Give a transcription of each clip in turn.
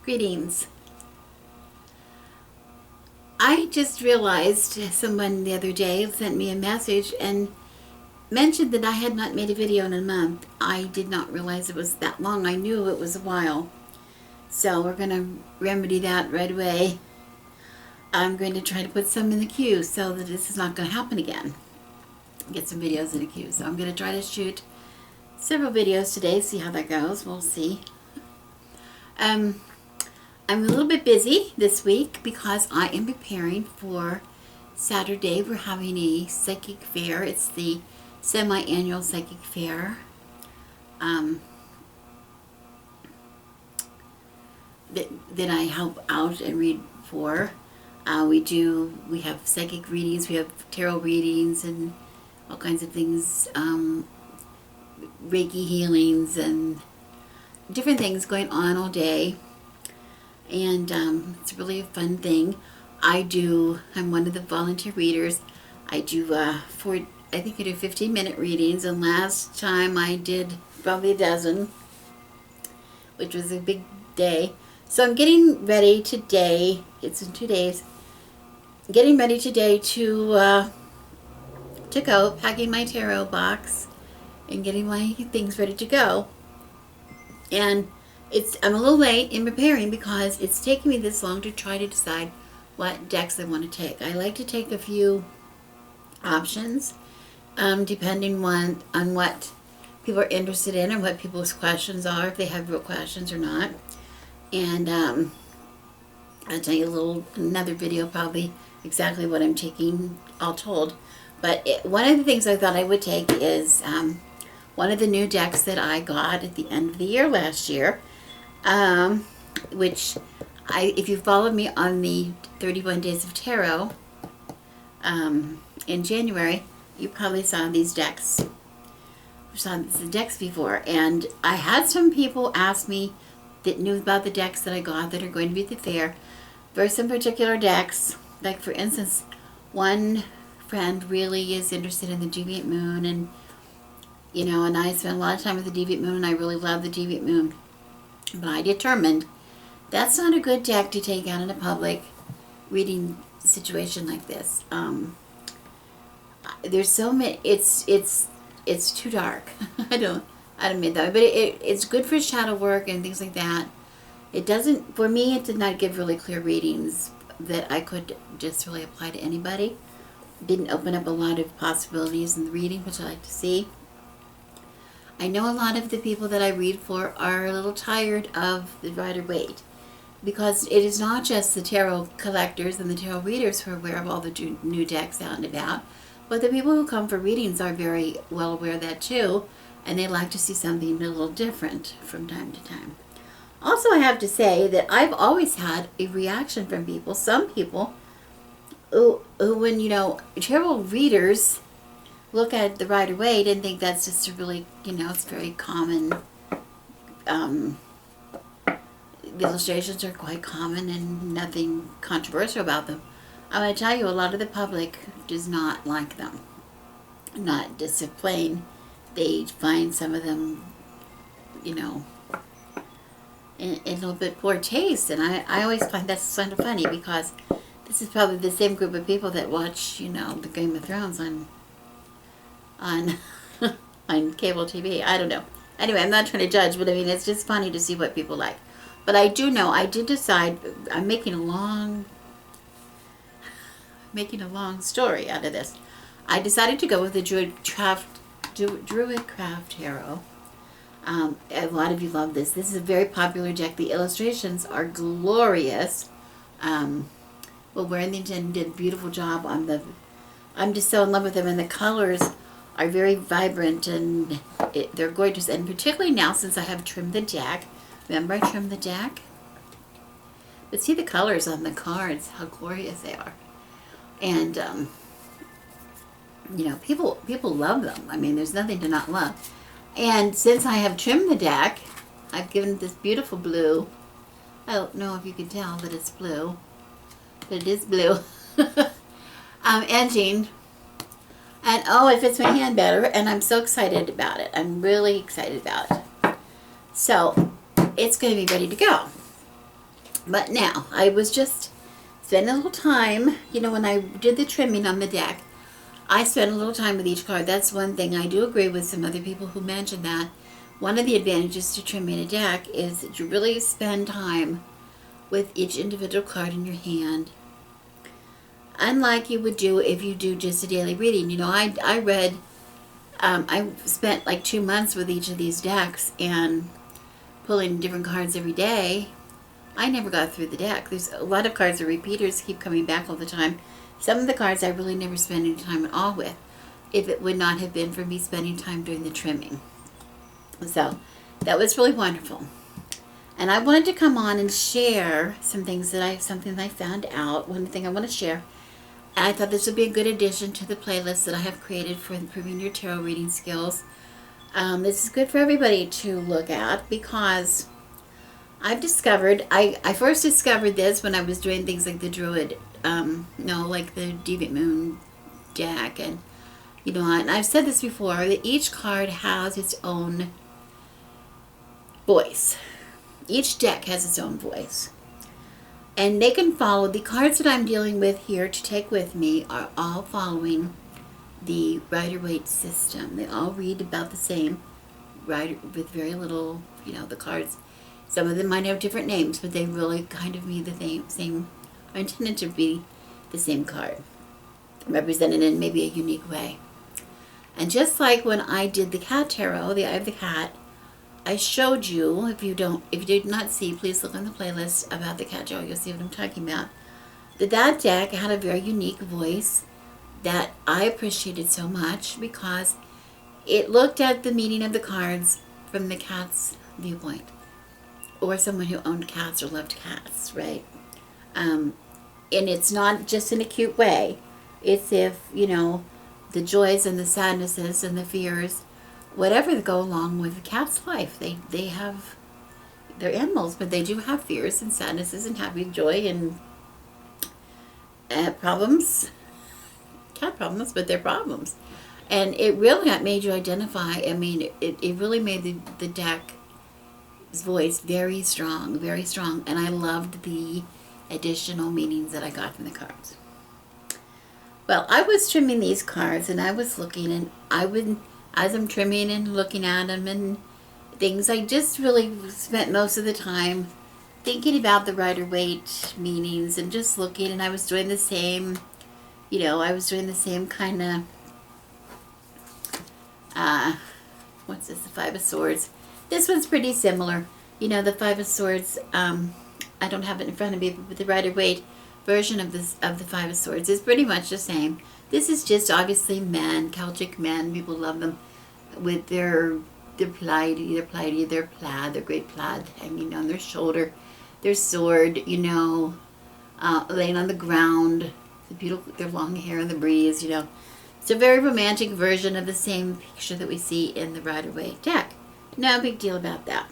Greetings. I just realized someone the other day sent me a message and mentioned that I had not made a video in a month. I did not realize it was that long. I knew it was a while. So we're going to remedy that right away. I'm going to try to put some in the queue so that this is not going to happen again. Get some videos in the queue. So I'm going to try to shoot several videos today, see how that goes. We'll see. I'm a little bit busy this week because I am preparing for Saturday. We're having a psychic fair. It's the semi-annual psychic fair that I help out and read for. We have psychic readings, we have tarot readings and all kinds of things, Reiki healings and different things going on all day. And it's really a fun thing. I'm one of the volunteer readers. I do I think I do 15-minute readings, and last time I did probably a dozen, which was a big day. So I'm getting ready today, it's in 2 days, getting ready today to go, packing my tarot box and getting my things ready to go. And I'm a little late in preparing because it's taking me this long to try to decide what decks I want to take. I like to take a few options depending on what people are interested in and what people's questions are, if they have real questions or not. And I'll tell you another video probably exactly what I'm taking all told. But one of the things I thought I would take is one of the new decks that I got at the end of the year last year. Which if you followed me on the 31 Days of Tarot in January, you probably saw these decks. You saw the decks before, and I had some people ask me that knew about the decks that I got that are going to be at the fair for some particular decks. Like for instance, one friend really is interested in the Deviant Moon, and and I spent a lot of time with the Deviant Moon, and I really love the Deviant Moon. But I determined that's not a good deck to take out in a public reading situation like this. There's so many. It's too dark. I don't mean that, but it's good for shadow work and things like that. It doesn't, for me, it did not give really clear readings that I could just really apply to anybody. Didn't open up a lot of possibilities in the reading, which I like to see. I know a lot of the people that I read for are a little tired of the Rider-Waite, because it is not just the tarot collectors and the tarot readers who are aware of all the new decks out and about, but the people who come for readings are very well aware of that too, and they like to see something a little different from time to time. Also, I have to say that I've always had a reaction from people, some people, who when, tarot readers look at the Rider-Waite and think that's just a really, it's very common. The illustrations are quite common and nothing controversial about them. I'm going to tell you, a lot of the public does not like them. Not disciplined. They find some of them, in a little bit poor taste. And I always find that's kind of funny, because this is probably the same group of people that watch, the Game of Thrones on on cable TV. I don't know. Anyway, I'm not trying to judge, but I mean, it's just funny to see what people like. But I do know, I did decide, I'm making a long story out of this. I decided to go with the Druid Craft Tarot. A lot of you love this. This is a very popular deck. The illustrations are glorious. Will Warrington did a beautiful job on I'm just so in love with them, and the colors are very vibrant, and they're gorgeous. And particularly now, since I have trimmed the deck. Remember, I trimmed the deck? But see the colors on the cards, how glorious they are. And, people love them. I mean, there's nothing to not love. And since I have trimmed the deck, I've given it this beautiful blue. I don't know if you can tell that it's blue, but it is blue. Edging. And oh, it fits my hand better, and I'm so excited about it. I'm really excited about it. So, it's going to be ready to go. But now, I was just spending a little time, when I did the trimming on the deck, I spent a little time with each card. That's one thing I do agree with some other people who mentioned that. One of the advantages to trimming a deck is that you really spend time with each individual card in your hand. Unlike you would do if you do just a daily reading. I read, I spent like 2 months with each of these decks and pulling different cards every day. I never got through the deck. There's a lot of cards that repeaters keep coming back all the time. Some of the cards I really never spend any time at all with, if it would not have been for me spending time doing the trimming. So that was really wonderful. And I wanted to come on and share something that I found out. One thing I want to share. And I thought this would be a good addition to the playlist that I have created for improving your tarot reading skills. This is good for everybody to look at because I've discovered, I first discovered this when I was doing things like the Druid, like the Deviant Moon deck. And, and I've said this before, that each card has its own voice. Each deck has its own voice. And they can follow, the cards that I'm dealing with here to take with me are all following the Rider-Waite system. They all read about the same, with very little, the cards. Some of them might have different names, but they really kind of mean the same, are intended to be the same card, represented in maybe a unique way. And just like when I did the cat tarot, the Eye of the Cat, I showed you, if you did not see, please look on the playlist about the cat tarot, you'll see what I'm talking about. That deck had a very unique voice that I appreciated so much because it looked at the meaning of the cards from the cat's viewpoint, or someone who owned cats or loved cats, right? And it's not just in a cute way. It's if, the joys and the sadnesses and the fears, whatever go along with a cat's life. They're animals, but they do have fears and sadnesses and happy joy and problems. Cat problems, but they're problems. And it really made you identify, it really made the deck's voice very strong, very strong. And I loved the additional meanings that I got from the cards. Well, I was trimming these cards and I was looking, and as I'm trimming and looking at them and things, I just really spent most of the time thinking about the Rider-Waite meanings and just looking, and I was doing the same, kind of, what's this, the Five of Swords. This one's pretty similar. The Five of Swords, I don't have it in front of me, but the Rider-Waite version of the Five of Swords is pretty much the same. This is just obviously men, Celtic men. People love them with their plaid, their great plaid hanging on their shoulder, their sword, laying on the ground, their long hair in the breeze, It's a very romantic version of the same picture that we see in the Rider-Waite deck. No big deal about that.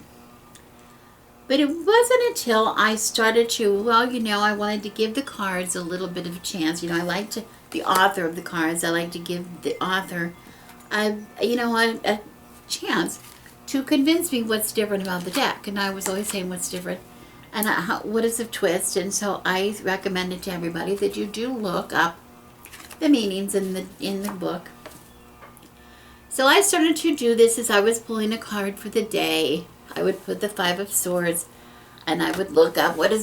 But it wasn't until I started to, I wanted to give the cards a little bit of a chance. I like to, the author of the cards, I like to give the author a chance to convince me what's different about the deck. And I was always saying what's different and what is the twist. And so I recommended to everybody that you do look up the meanings in the book. So I started to do this as I was pulling a card for the day. I would put the Five of Swords, and I would look up what did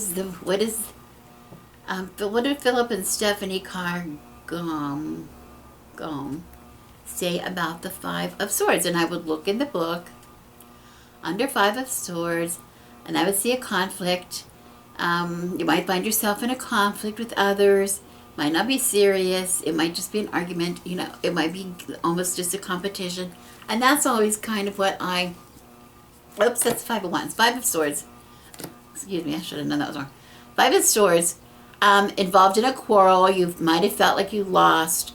Philip and Stephanie Carr-Gom say about the Five of Swords, and I would look in the book under Five of Swords, and I would see a conflict. You might find yourself in a conflict with others. Might not be serious. It might just be an argument. It might be almost just a competition, and that's always kind of what I. Oops, that's Five of Wands. Five of Swords. Excuse me, I should have known that was wrong. Five of Swords. Involved in a quarrel. You might have felt like you lost.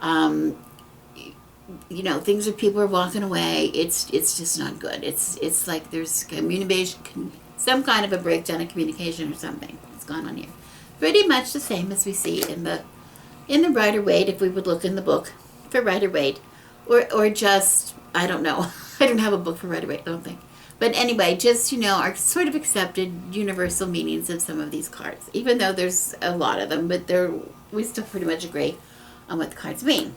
Things where people are walking away. It's just not good. It's like there's communication, some kind of a breakdown of communication or something that's gone on here. Pretty much the same as we see in the Rider-Waite, if we would look in the book for Rider-Waite, or just, I don't know. I don't have a book for Rider-Waite, I don't think. But anyway, just, are sort of accepted universal meanings of some of these cards. Even though there's a lot of them, but we still pretty much agree on what the cards mean.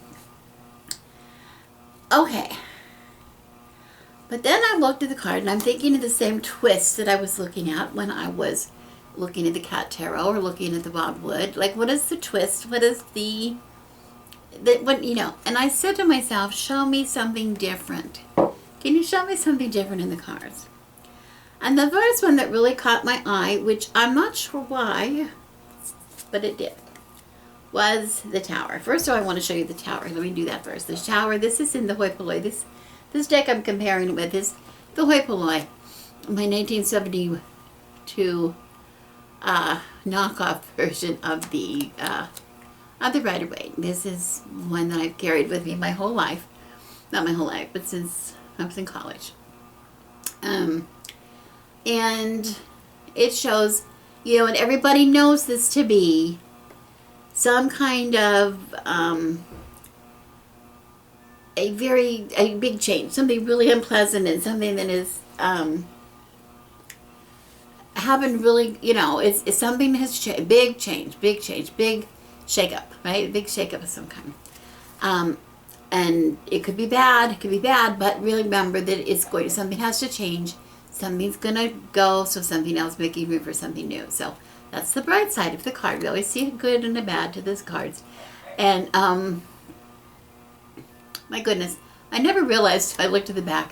Okay. But then I looked at the card, and I'm thinking of the same twist that I was looking at when I was looking at the Cat Tarot or looking at the Bob Wood. Like, what is the twist? What is and I said to myself, show me something different. Can you show me something different in the cards? And the first one that really caught my eye, which I'm not sure why, but it did, was the Tower. First of all, I want to show you the Tower. Let me do that first. The Tower, this is in the Hoi Polloi. This deck I'm comparing it with is the Hoi Polloi, my 1972 knockoff version of the Rider-Waite. This is one that I've carried with me my whole life. Not my whole life, but since I was in college. And it shows, and everybody knows this to be some kind of a big change, something really unpleasant, and something that is happened really, it's something that has changed, big change, big shakeup, right? A big shakeup of some kind. And it could be bad, but really remember that something has to change, something's gonna go, so something else making room for something new. So that's the bright side of the card. We always see a good and a bad to these cards. And my goodness, I never realized, I looked at the back,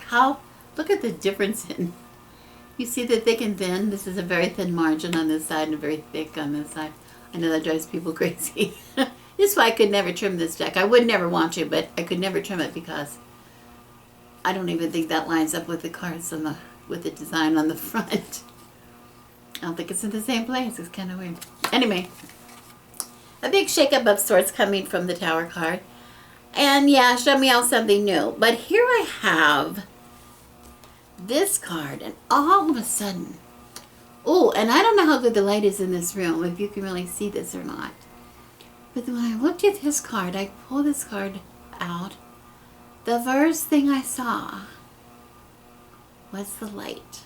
look at the difference in, you see the thick and thin? This is a very thin margin on this side and a very thick on this side. I know that drives people crazy. This is why I could never trim this deck. I would never want to, but I could never trim it because I don't even think that lines up with the cards with the design on the front. I don't think it's in the same place. It's kind of weird. Anyway, a big shakeup of sorts coming from the Tower card. And yeah, show me out something new. But here I have this card, and all of a sudden, and I don't know how good the light is in this room, if you can really see this or not. But when I looked at this card, I pulled this card out. The first thing I saw was the light.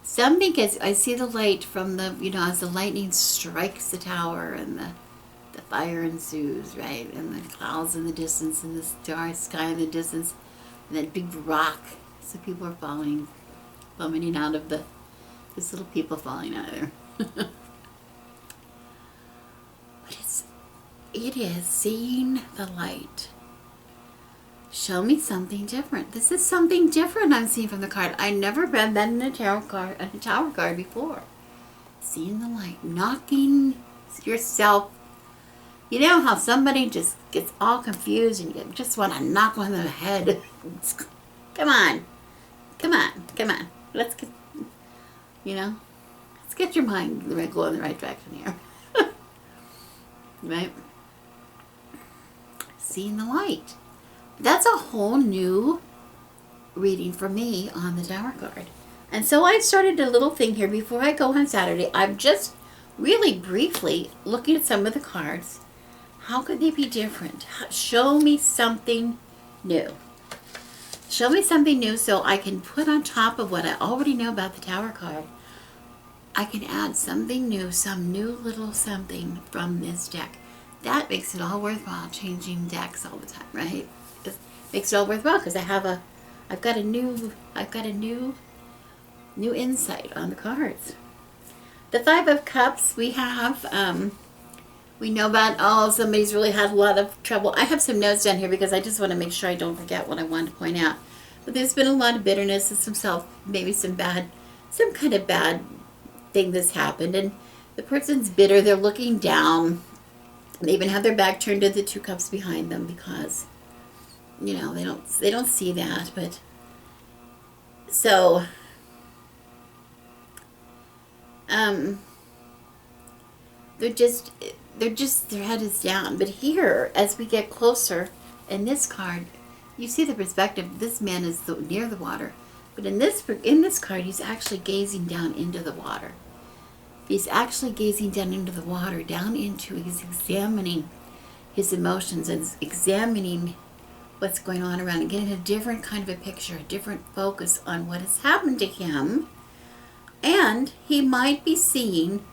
Something as I see the light from as the lightning strikes the tower and the fire ensues, right? And the clouds in the distance and the starry sky in the distance, and that big rock. So people are plummeting out of there's little people falling out of there. But it is seeing the light. Show me something different. This is something different I'm seeing from the card. I never read that in a tower card before. Seeing the light, knocking yourself. You know how somebody just gets all confused and you just want to knock on the head. Come on. Let's get your mind going in the right direction here. Right? Seeing the light. That's a whole new reading for me on the Tower card. And so I started a little thing here before I go on Saturday. I'm just really briefly looking at some of the cards. How could they be different? Show me something new. Show me something new so I can put on top of what I already know about the Tower card. I can add something new, some new little something from this deck. That makes it all worthwhile changing decks all the time, right? It makes it all worthwhile because I've got a new insight on the cards. The Five of Cups we have, we know about, somebody's really had a lot of trouble. I have some notes down here because I just want to make sure I don't forget what I want to point out. But there's been a lot of bitterness and some kind of bad thing that's happened. And the person's bitter, they're looking down. They even have their back turned to the Two Cups behind them because, they don't see that. But so, their head is down. But here, as we get closer, in this card, you see the perspective. This man is near the water, but in this card, he's actually gazing down into the water. He's actually gazing down into the water, he's examining his emotions and examining what's going on around and getting a different kind of a picture, a different focus on what has happened to him. And he might be seeing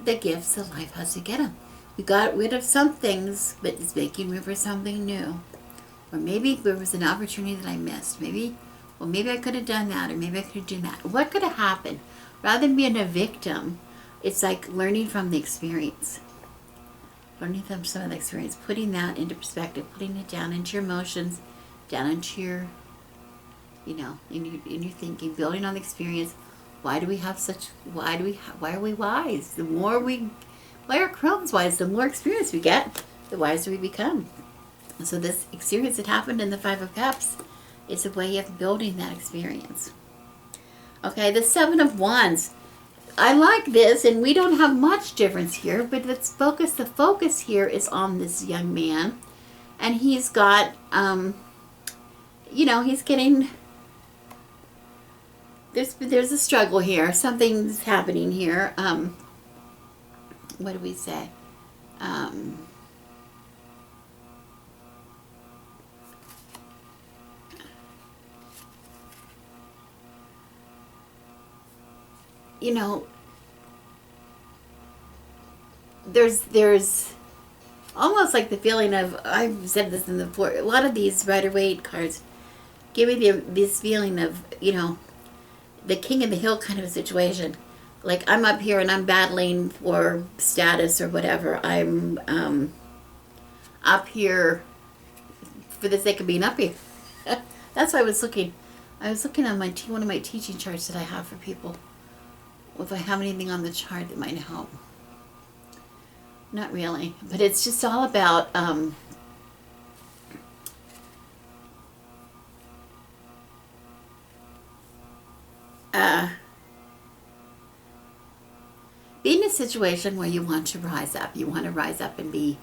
the gifts that life has to get him. We got rid of some things, but it's making room for something new. Or maybe there was an opportunity that I missed. Maybe I could have done that, or maybe I could have done that. What could have happened? Rather than being a victim, it's like learning from the experience. Learning from some of the experience, putting that into perspective, putting it down into your emotions, down into your, in your thinking, building on the experience. Why are we wise? Why are crones wise? The more experience we get, the wiser we become. So this experience that happened in the Five of Cups is a way of building that experience. Okay, the Seven of Wands. I like this, and we don't have much difference here, but let's focus. The focus here is on this young man, and he's got, he's getting, there's a struggle here. Something's happening here. What do we say? There's almost like the feeling of, I've said this in before, a lot of these Rider-Waite cards give me this feeling of, the king of the hill kind of a situation. Like, I'm up here and I'm battling for status or whatever. I'm up here for the sake of being up here. That's why I was looking on one of my teaching charts that I have for people. If I have anything on the chart that might help. Not really, but it's just all about being in a situation where you want to rise up. You want to rise up and be,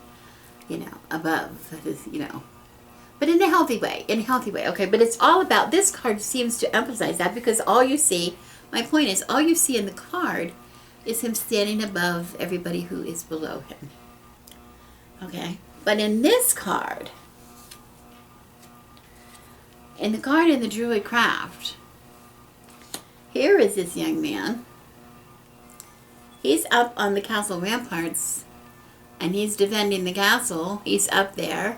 above, but in a healthy way, okay? But it's all about, this card seems to emphasize that, because all you see, my point is, all you see in the card is him standing above everybody who is below him. Okay? But in this card, in the Druid craft, here is this young man. He's up on the castle ramparts, and he's defending the castle. He's up there,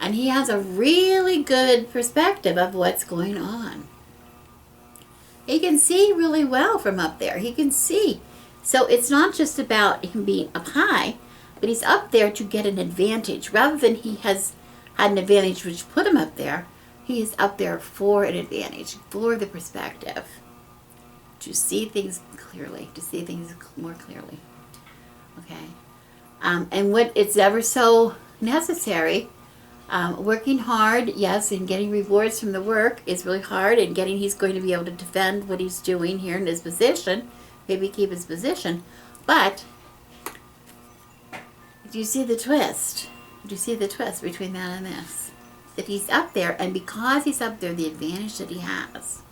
and he has a really good perspective of what's going on. He can see really well from up there. He can see. So it's not just about him being up high, but he's up there to get an advantage. Rather than he has had an advantage which put him up there, he is up there for an advantage, for the perspective. To see things clearly, to see things more clearly. Okay? And what it's ever so necessary, working hard, yes, and getting rewards from the work is really hard, and he's going to be able to defend what he's doing here in his position, maybe keep his position, but do you see the twist? Do you see the twist between that and this? That he's up there, and because he's up there, the advantage that he has,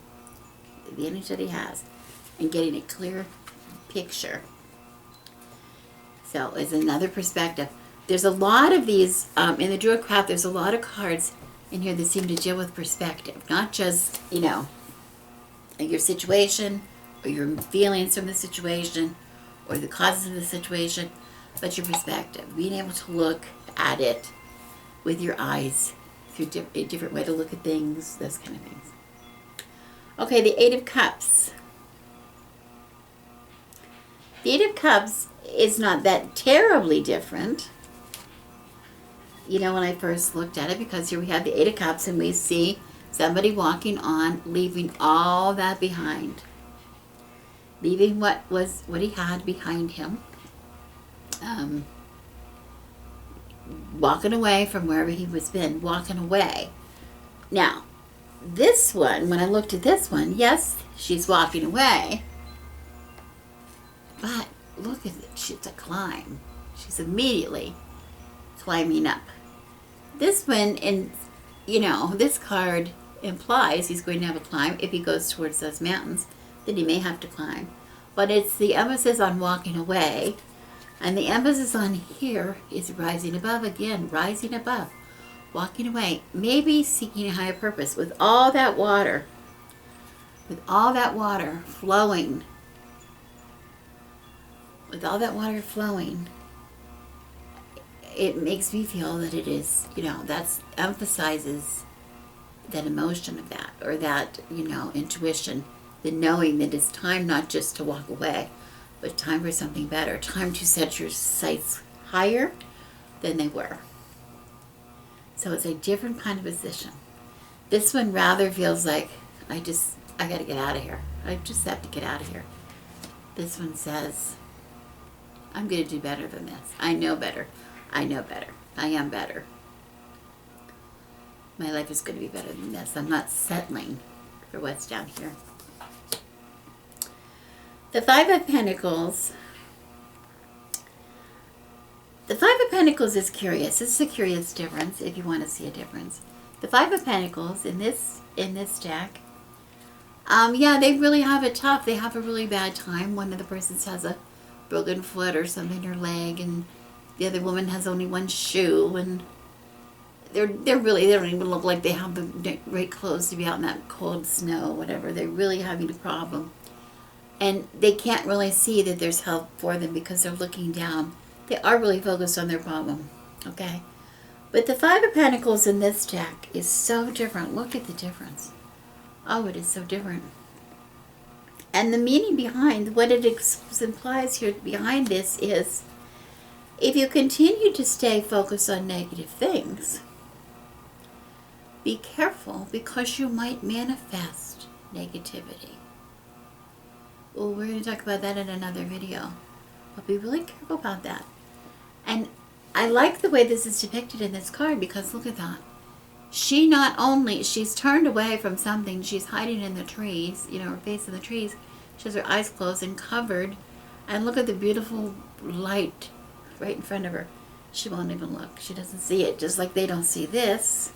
and getting a clear picture. So it's another perspective. There's a lot of these, in the Druid craft, there's a lot of cards in here that seem to deal with perspective. Not just, your situation, or your feelings from the situation, or the causes of the situation, but your perspective. Being able to look at it with your eyes, through a different way to look at things, those kind of things. Okay, the Eight of Cups. The Eight of Cups is not that terribly different, when I first looked at it, because here we have the Eight of Cups, and we see somebody walking on, leaving all that behind. Leaving what he had behind him. Walking away from wherever he was been, walking away. Now, this one, when I looked at this one, yes, she's walking away, but look at it, it's a climb. She's immediately climbing up. This one, this card implies he's going to have a climb. If he goes towards those mountains, then he may have to climb. But it's the emphasis on walking away, and the emphasis on here is rising above again, rising above. walking away, maybe seeking a higher purpose with all that water flowing, it makes me feel that it is, that emphasizes that emotion of that, or that, intuition, the knowing that it's time not just to walk away, but time for something better, time to set your sights higher than they were. So it's a different kind of position. This one rather feels like, I got to get out of here. I just have to get out of here. This one says, I'm going to do better than this. I know better. I am better. My life is going to be better than this. I'm not settling for what's down here. The Five of Pentacles. The Five of Pentacles is curious. This is a curious difference if you want to see a difference. The Five of Pentacles in this deck, they really have it tough. They have a really bad time. One of the persons has a broken foot or something in her leg, and the other woman has only one shoe, and they don't even look like they have the right clothes to be out in that cold snow, whatever. They're really having a problem. And they can't really see that there's help for them because they're looking down. They are really focused on their problem, okay? But the Five of Pentacles in this deck is so different. Look at the difference. Oh, it is so different. And the meaning behind, what it implies here behind this is, if you continue to stay focused on negative things, be careful, because you might manifest negativity. Well, we're going to talk about that in another video. But be really careful about that. And I like the way this is depicted in this card, because look at that. She's turned away from something. She's hiding in the trees, her face in the trees. She has her eyes closed and covered. And look at the beautiful light right in front of her. She won't even look. She doesn't see it, just like they don't see this.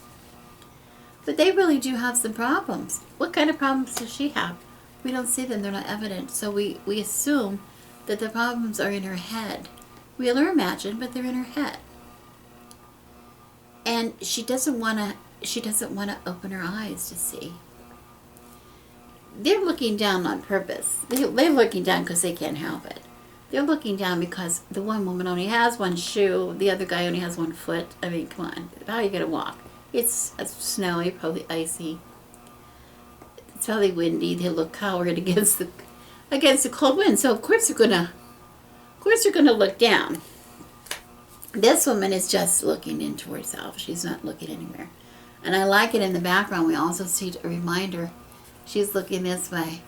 But they really do have some problems. What kind of problems does she have? We don't see them. They're not evident. So we assume that the problems are in her head. Real or imagined, but they're in her head. And she doesn't want to open her eyes to see. They're looking down on purpose. They're looking down because they can't help it. They're looking down because the one woman only has one shoe, the other guy only has one foot. I mean, come on. How are you going to walk? It's snowy, probably icy. It's probably windy. They look coward against the cold wind. So of course they're gonna look down. This woman is just looking into herself. She's not looking anywhere. And I like it in the background. We also see a reminder. She's looking this way.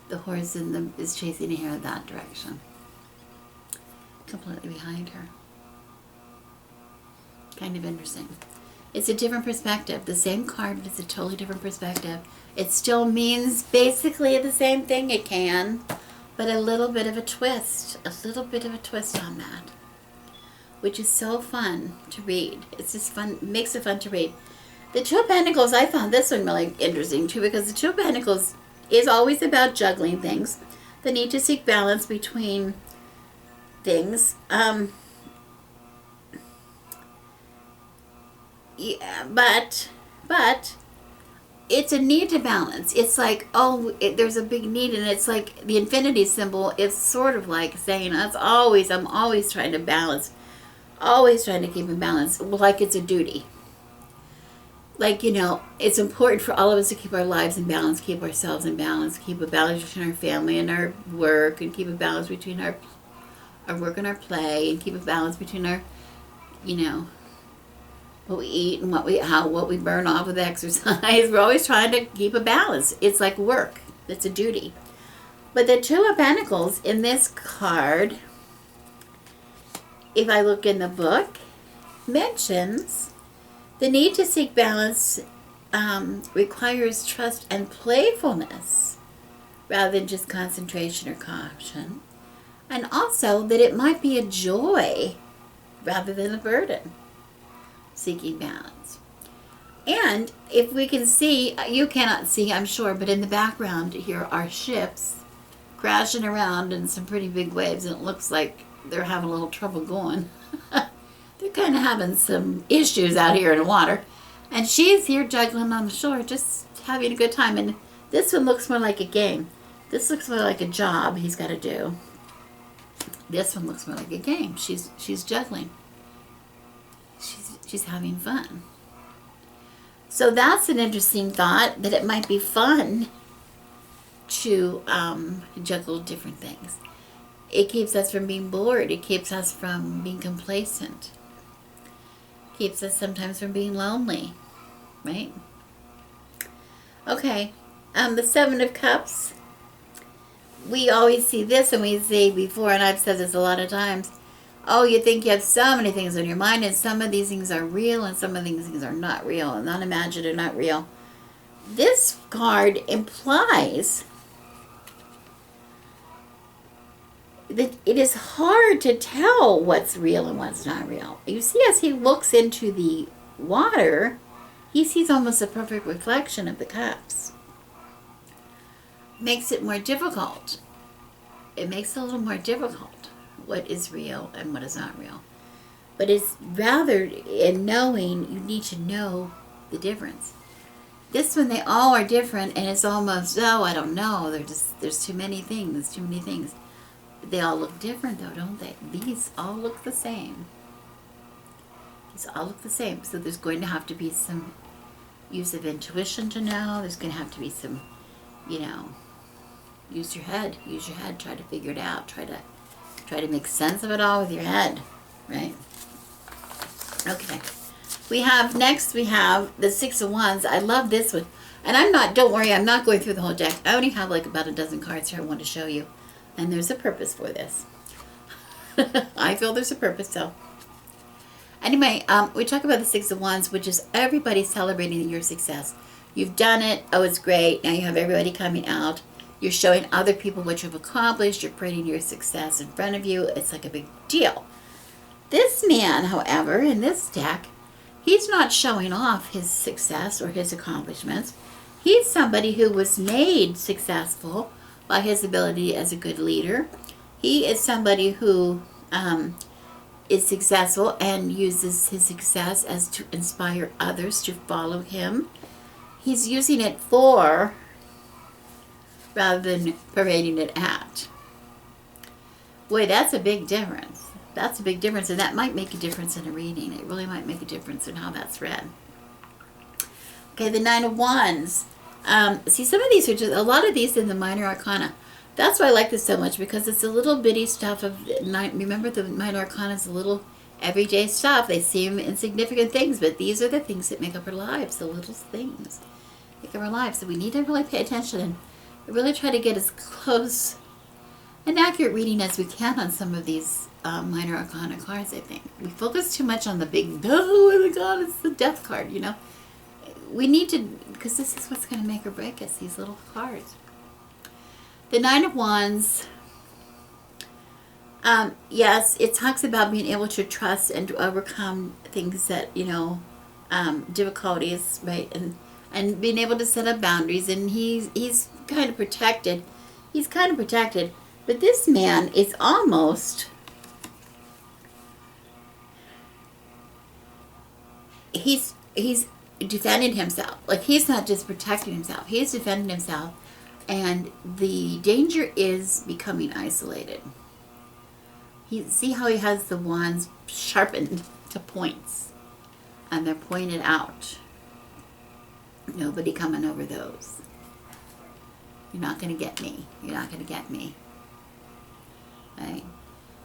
The horse is chasing a hare that direction. Completely behind her. Kind of interesting. It's a different perspective. The same card, but it's a totally different perspective. It still means basically the same thing. It can, but a little bit of a twist. A little bit of a twist on that, which is so fun to read. It's just fun. Makes it fun to read. The Two of Pentacles, I found this one really interesting too, because the Two of Pentacles is always about juggling things. The need to seek balance between things. But it's a need to balance. It's like, there's a big need, and it's like the infinity symbol. It's sort of like saying, I'm always trying to balance, always trying to keep in balance, like it's a duty. Like, it's important for all of us to keep our lives in balance, keep ourselves in balance, keep a balance between our family and our work, and keep a balance between our work and our play, and keep a balance between our, what we eat and what we burn off with exercise. We're always trying to keep a balance. It's like work. It's a duty. But the Two of Pentacles in this card, if I look in the book, mentions the need to seek balance requires trust and playfulness rather than just concentration or caution. And also that it might be a joy rather than a burden. Seeking balance. And if we can see, you cannot see, I'm sure, but in the background here are ships crashing around in some pretty big waves, and it looks like they're having a little trouble going. they're kind of having some issues out here in the water. And she's here juggling on the shore, just having a good time. And this one looks more like a game. This looks more like a job he's got to do. This one looks more like a game. She's juggling. She's having fun. So that's an interesting thought, that it might be fun to juggle different things. It keeps us from being bored. It keeps us from being complacent. It keeps us sometimes from being lonely, right? Okay, the Seven of Cups. We always see this, and we say before, and I've said this a lot of times, oh, you think you have so many things on your mind, and some of these things are real, and some of these things are not real, and not imagined and not real. This card implies that it is hard to tell what's real and what's not real. You see, as he looks into the water, he sees almost a perfect reflection of the cups. Makes it more difficult. It makes it a little more difficult what is real and what is not real. But it's rather in knowing, you need to know the difference. This one, they all are different, and it's almost, oh, I don't know. There's too many things, But they all look different, though, don't they? These all look the same. These all look the same. So there's going to have to be some use of intuition to know. There's going to have to be some, use your head. Use your head. Try to figure it out. Try to make sense of it all with your head, right? Okay. Next we have the Six of Wands. I love this one. And don't worry, I'm not going through the whole deck. I only have like about a dozen cards here I want to show you. And there's a purpose for this. I feel there's a purpose, so. Anyway, we talk about the Six of Wands, which is everybody celebrating your success. You've done it. Oh, it's great. Now you have everybody coming out. You're showing other people what you've accomplished. You're putting your success in front of you. It's like a big deal. This man, however, in this deck, he's not showing off his success or his accomplishments. He's somebody who was made successful by his ability as a good leader. He is somebody who is successful and uses his success as to inspire others to follow him. He's using it for rather than parading it at. Boy, that's a big difference. That's a big difference, and that might make a difference in a reading. It really might make a difference in how that's read. Okay, the Nine of Wands. See, some of these are just, a lot of these in the Minor Arcana. That's why I like this so much, because it's a little bitty stuff of, remember the Minor Arcana is a little everyday stuff. They seem insignificant things, but these are the things that make up our lives, the little things make up our lives. So we need to really pay attention and really try to get as close an accurate reading as we can on some of these Minor Arcana cards, I think. We focus too much on the big, oh my God, it's the death card, We need to, because this is what's going to make or break us, these little cards. The Nine of Wands, yes, it talks about being able to trust and to overcome things that, difficulties, right? And being able to set up boundaries, and he's kind of protected. He's kind of protected, but this man is almost, he's defending himself. Like, he's not just protecting himself, he's defending himself, and the danger is becoming isolated. See how he has the wands sharpened to points, and they're pointed out. Nobody coming over those. You're not going to get me. You're not going to get me. Right?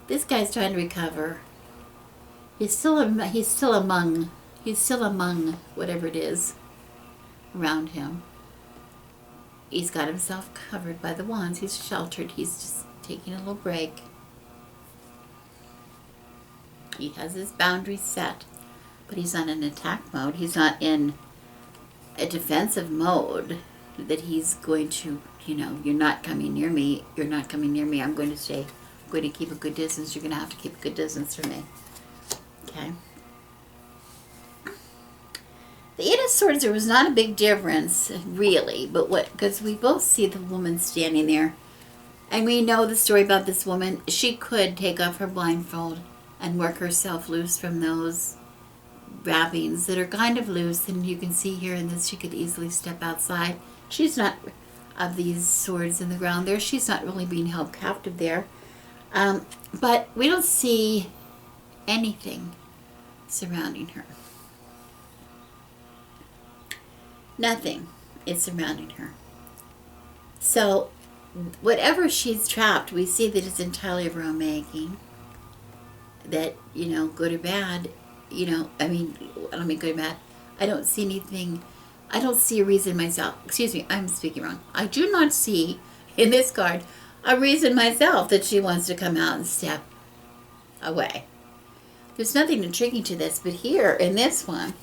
This guy's trying to recover. He's still among whatever it is around him. He's got himself covered by the wands. He's sheltered. He's just taking a little break. He has his boundaries set, but he's not in attack mode. He's not in a defensive mode that he's going to, you're not coming near me. You're not coming near me. I'm going to keep a good distance. You're going to have to keep a good distance from me. Okay. The Eight of Swords, there was not a big difference, really, because we both see the woman standing there. And we know the story about this woman. She could take off her blindfold and work herself loose from those wrappings that are kind of loose. And you can see here in this, she could easily step outside. She's not, of these swords in the ground there, she's not really being held captive there. But we don't see anything surrounding her. Nothing is surrounding her. So whatever she's trapped, we see that it's entirely of her own making. That, good or bad, I don't mean good or bad. I don't see anything, I don't see a reason myself, excuse me, I'm speaking wrong. I do not see in this card a reason myself that she wants to come out and step away. There's nothing intriguing to this, but here in this one,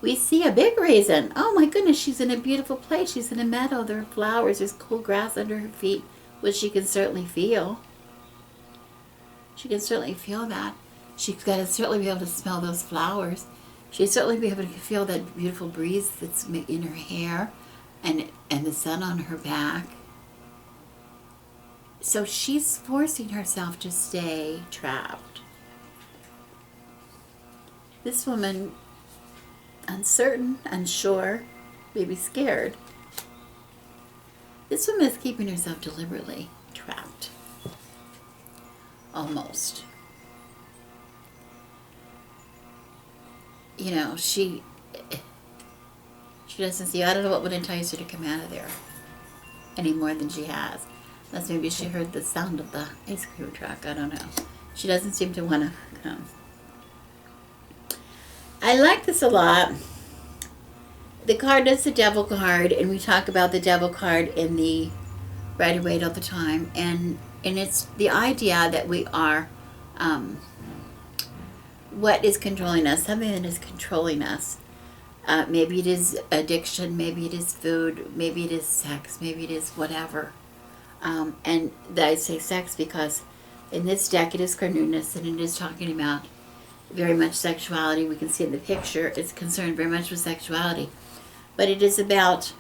we see a big reason. Oh my goodness, she's in a beautiful place. She's in a meadow. There are flowers. There's cool grass under her feet, which she can certainly feel. She can certainly feel that. She's got to certainly be able to smell those flowers. She'd certainly be able to feel that beautiful breeze that's in her hair and the sun on her back. So she's forcing herself to stay trapped. This woman, uncertain, unsure, maybe scared. This woman is keeping herself deliberately trapped. Almost. She doesn't see, I don't know what would entice her to come out of there any more than she has. Unless maybe she heard the sound of the ice cream truck, I don't know. She doesn't seem to want to come. I like this a lot. The card is the Devil card, and we talk about the Devil card in the Rider-Waite all the time, and it's the idea that we are what is controlling us, something that is controlling us. Maybe it is addiction, maybe it is food, maybe it is sex, maybe it is whatever. And I say sex because in this deck it is carnunus, and it is talking about very much sexuality. We can see in the picture it's concerned very much with sexuality. But it is about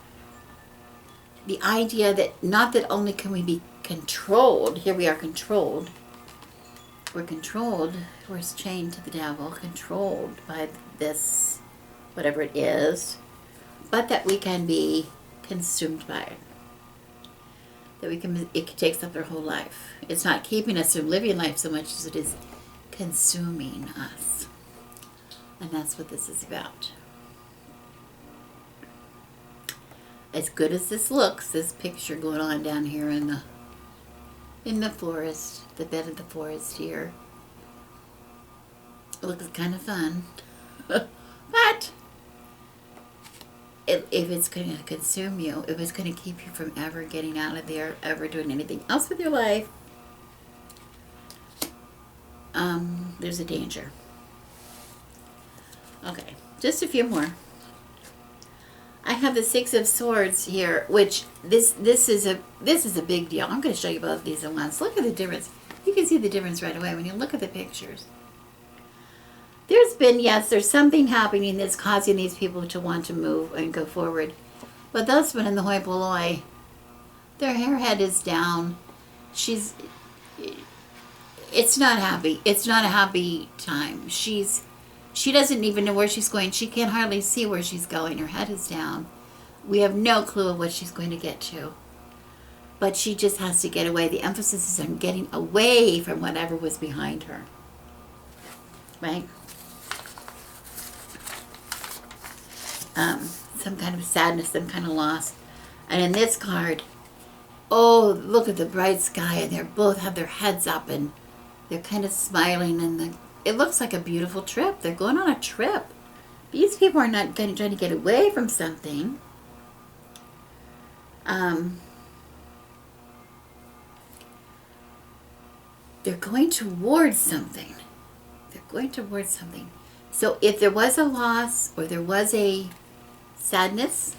the idea that not that only can we be controlled, here we are controlled, we're controlled, we're chained to the devil, controlled by this, whatever it is, but that we can be consumed by it. That it takes up our whole life. It's not keeping us from living life so much as it is consuming us. And that's what this is about. As good as this looks, this picture going on down here in the forest, the bed of the forest here, it looks kind of fun. But if it's going to consume you, if it's going to keep you from ever getting out of there, ever doing anything else with your life, there's a danger. Okay, just a few more. I have the Six of Swords here, which this is a big deal. I'm going to show you both of these at once. Look at the difference. You can see the difference right away when you look at the pictures. There's something happening that's causing these people to want to move and go forward. But the husband and the hoi polloi, their hairhead is down. It's not happy. It's not a happy time. She doesn't even know where she's going. She can't hardly see where she's going. Her head is down. We have no clue of what she's going to get to. But she just has to get away. The emphasis is on getting away from whatever was behind her. Right? Some kind of sadness, some kind of loss. And in this card, oh, look at the bright sky, and they both have their heads up, and they're kind of smiling, and it looks like a beautiful trip. They're going on a trip. These people are not trying to get away from something. They're going towards something. They're going towards something. So if there was a loss or there was a sadness,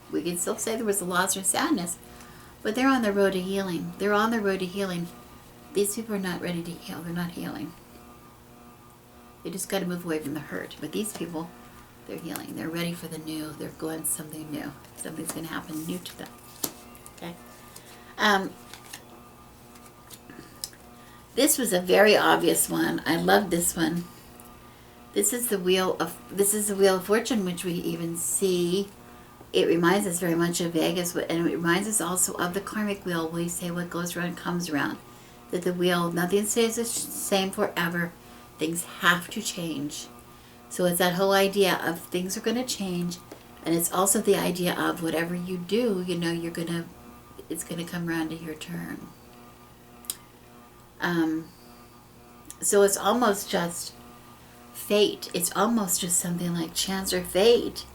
we can still say there was a loss or sadness, but they're on the road to healing. They're on the road to healing. These people are not ready to heal. They're not healing. They just got to move away from the hurt. But these people, they're healing. They're ready for the new. They're going something new. Something's going to happen new to them. Okay. This was a very obvious one. I love this one. This is the Wheel of Fortune, which we even see. It reminds us very much of Vegas, and it reminds us also of the karmic wheel. We say what goes around comes around. That the wheel, nothing stays the same forever. Things have to change. So it's that whole idea of things are going to change, and it's also the idea of whatever you do, it's going to come around to your turn. So it's almost just fate. It's almost just something like chance or fate,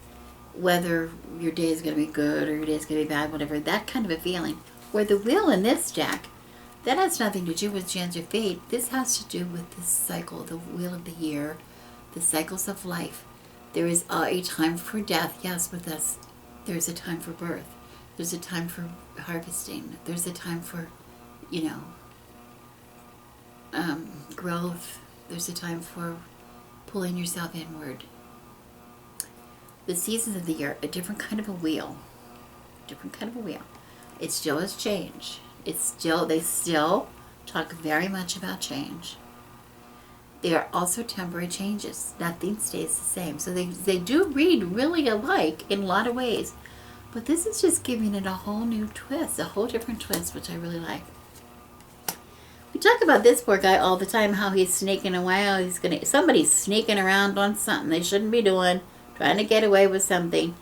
whether your day is going to be good or your day is going to be bad, whatever, that kind of a feeling. Where the wheel in this deck, that has nothing to do with chance or fate. This has to do with this cycle, the wheel of the year, the cycles of life. There is a time for death, yes, with us. There's a time for birth. There's a time for harvesting. There's a time for, growth. There's a time for pulling yourself inward. The seasons of the year, a different kind of a wheel. Different kind of a wheel. It still has change. They still talk very much about change. They are also temporary changes. Nothing stays the same. So they do read really alike in a lot of ways. But this is just giving it a whole new twist, a whole different twist, which I really like. We talk about this poor guy all the time, how he's sneaking away. Somebody's sneaking around on something they shouldn't be doing, trying to get away with something.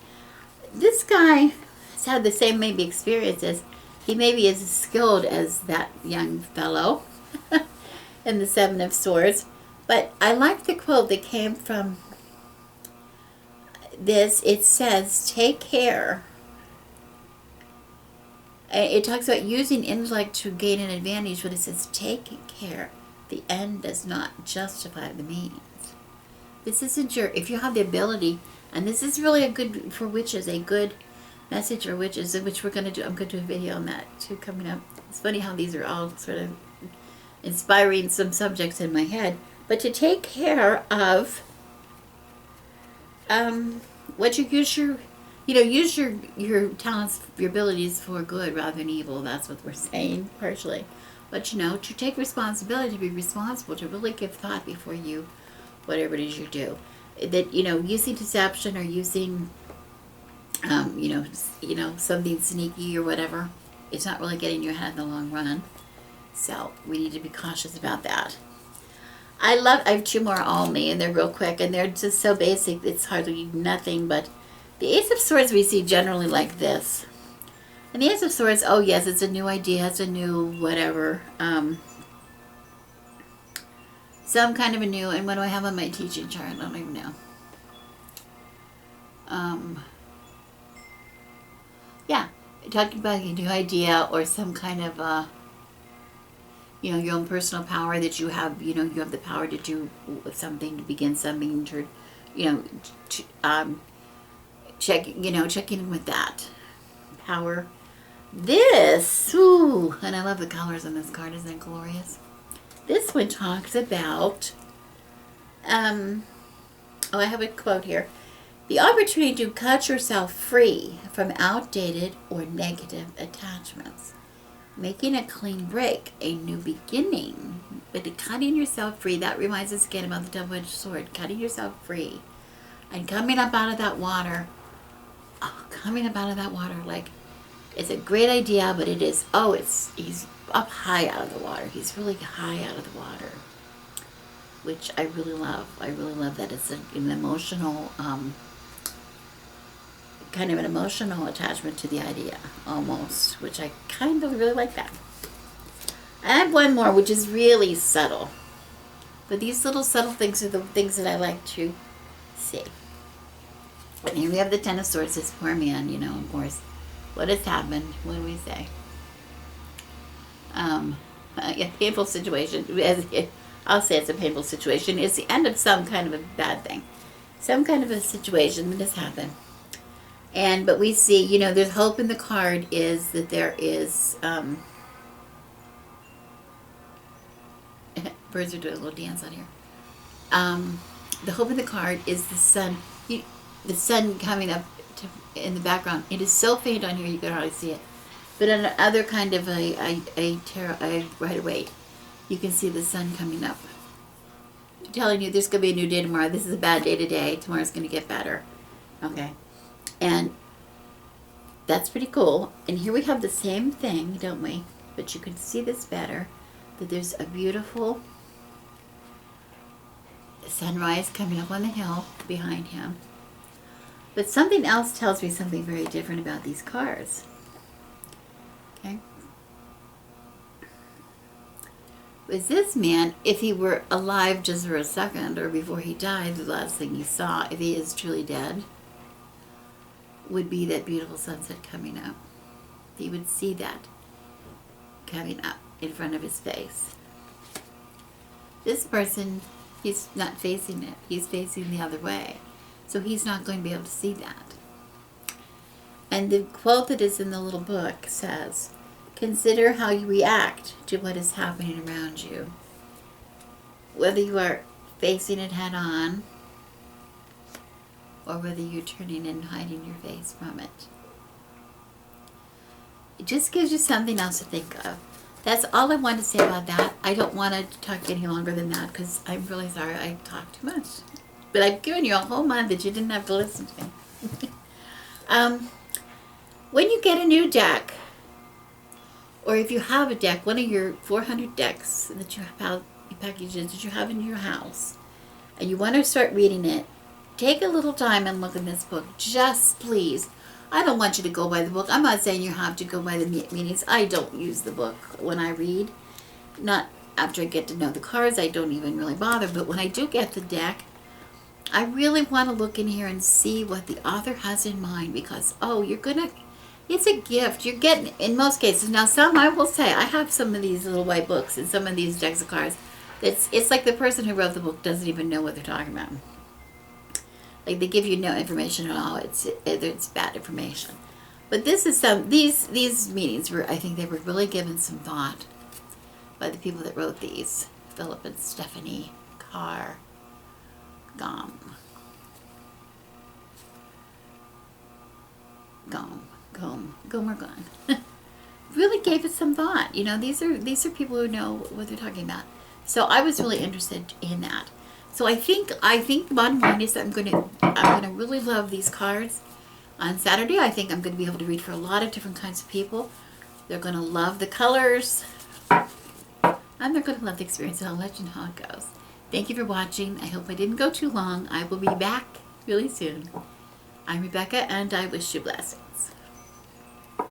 This guy has had the same maybe experiences. He maybe is as skilled as that young fellow in the Seven of Swords. But I like the quote that came from this. It says, take care. It talks about using intellect to gain an advantage, but it says, take care. The end does not justify the means. This isn't if you have the ability, and this is really a good, for witches, a good message for witches, which we're going to do. I'm going to do a video on that too coming up. It's funny how these are all sort of inspiring some subjects in my head. But to take care of what you use your talents, your abilities for good rather than evil. That's what we're saying, partially. But, to take responsibility, to be responsible, to really give thought before you, whatever it is you do. That, using deception or using, something sneaky or whatever, it's not really getting you ahead in the long run. So, we need to be cautious about that. I have two more only, and they're real quick, and they're just so basic, it's hardly nothing, but the Ace of Swords we see generally like this. And the Ace of Swords, oh yes, it's a new idea, it's a new whatever. Some kind of a new, and what do I have on my teaching chart? I don't even know. Yeah, talking about a new idea or some kind of, your own personal power that you have, you have the power to do something, to begin something, to, checking in with that power. This, and I love the colors on this card. Isn't it glorious? This one talks about, I have a quote here. The opportunity to cut yourself free from outdated or negative attachments. Making a clean break, a new beginning. But cutting yourself free, that reminds us again about the double-edged sword. Cutting yourself free and coming up out of that water. Like, it's a great idea, but it is, he's up high out of the water. He's really high out of the water, which I really love. I really love that. It's an emotional, kind of an emotional attachment to the idea, almost, which I kind of really like that. I have one more, which is really subtle. But these little subtle things are the things that I like to see. And here we have the Ten of Swords, this poor man, of course. What has happened? What do we say? Painful situation. I'll say it's a painful situation. It's the end of some kind of a bad thing. Some kind of a situation that has happened. But we see, there's hope in the card is that there is, birds are doing a little dance on here. The hope in the card is the sun. The sun coming up in the background. It is so faint on here you can hardly see it. But on other kind of a tarot, right away, you can see the sun coming up. I'm telling you, there's going to be a new day tomorrow. This is a bad day today. Tomorrow's going to get better. Okay. And that's pretty cool. And here we have the same thing, don't we? But you can see this better. That there's a beautiful sunrise coming up on the hill behind him. But something else tells me something very different about these cards. Okay? Was this man, if he were alive just for a second or before he died, the last thing he saw, if he is truly dead, would be that beautiful sunset coming up. He would see that coming up in front of his face. This person, he's not facing it. He's facing the other way. So he's not going to be able to see that. And the quote that is in the little book says, consider how you react to what is happening around you. Whether you are facing it head on, or whether you're turning and hiding your face from it. It just gives you something else to think of. That's all I want to say about that. I don't want to talk any longer than that because I'm really sorry I talked too much. But I've given you a whole month that you didn't have to listen to me. When you get a new deck, or if you have a deck, one of your 400 decks that you have, packages that you have in your house, and you want to start reading it, take a little time and look in this book. Just please. I don't want you to go by the book. I'm not saying you have to go by the meanings. I don't use the book when I read. Not after I get to know the cards. I don't even really bother. But when I do get the deck, I really want to look in here and see what the author has in mind. Because, it's a gift. You're getting, in most cases. Now, some, I will say, I have some of these little white books and some of these decks of cards. It's like the person who wrote the book doesn't even know what they're talking about. Like they give you no information at all. It's bad information. But this is these meetings were, I think they were really given some thought by the people that wrote these. Philip and Stephanie Carr Gom or Gone. Really gave it some thought. You know, these are people who know what they're talking about. So I was really interested in that. So I think the bottom line is that I'm gonna really love these cards. On Saturday, I think I'm gonna be able to read for a lot of different kinds of people. They're gonna love the colors, and they're gonna love the experience. And I'll let you know how it goes. Thank you for watching. I hope I didn't go too long. I will be back really soon. I'm Rebecca, and I wish you blessings.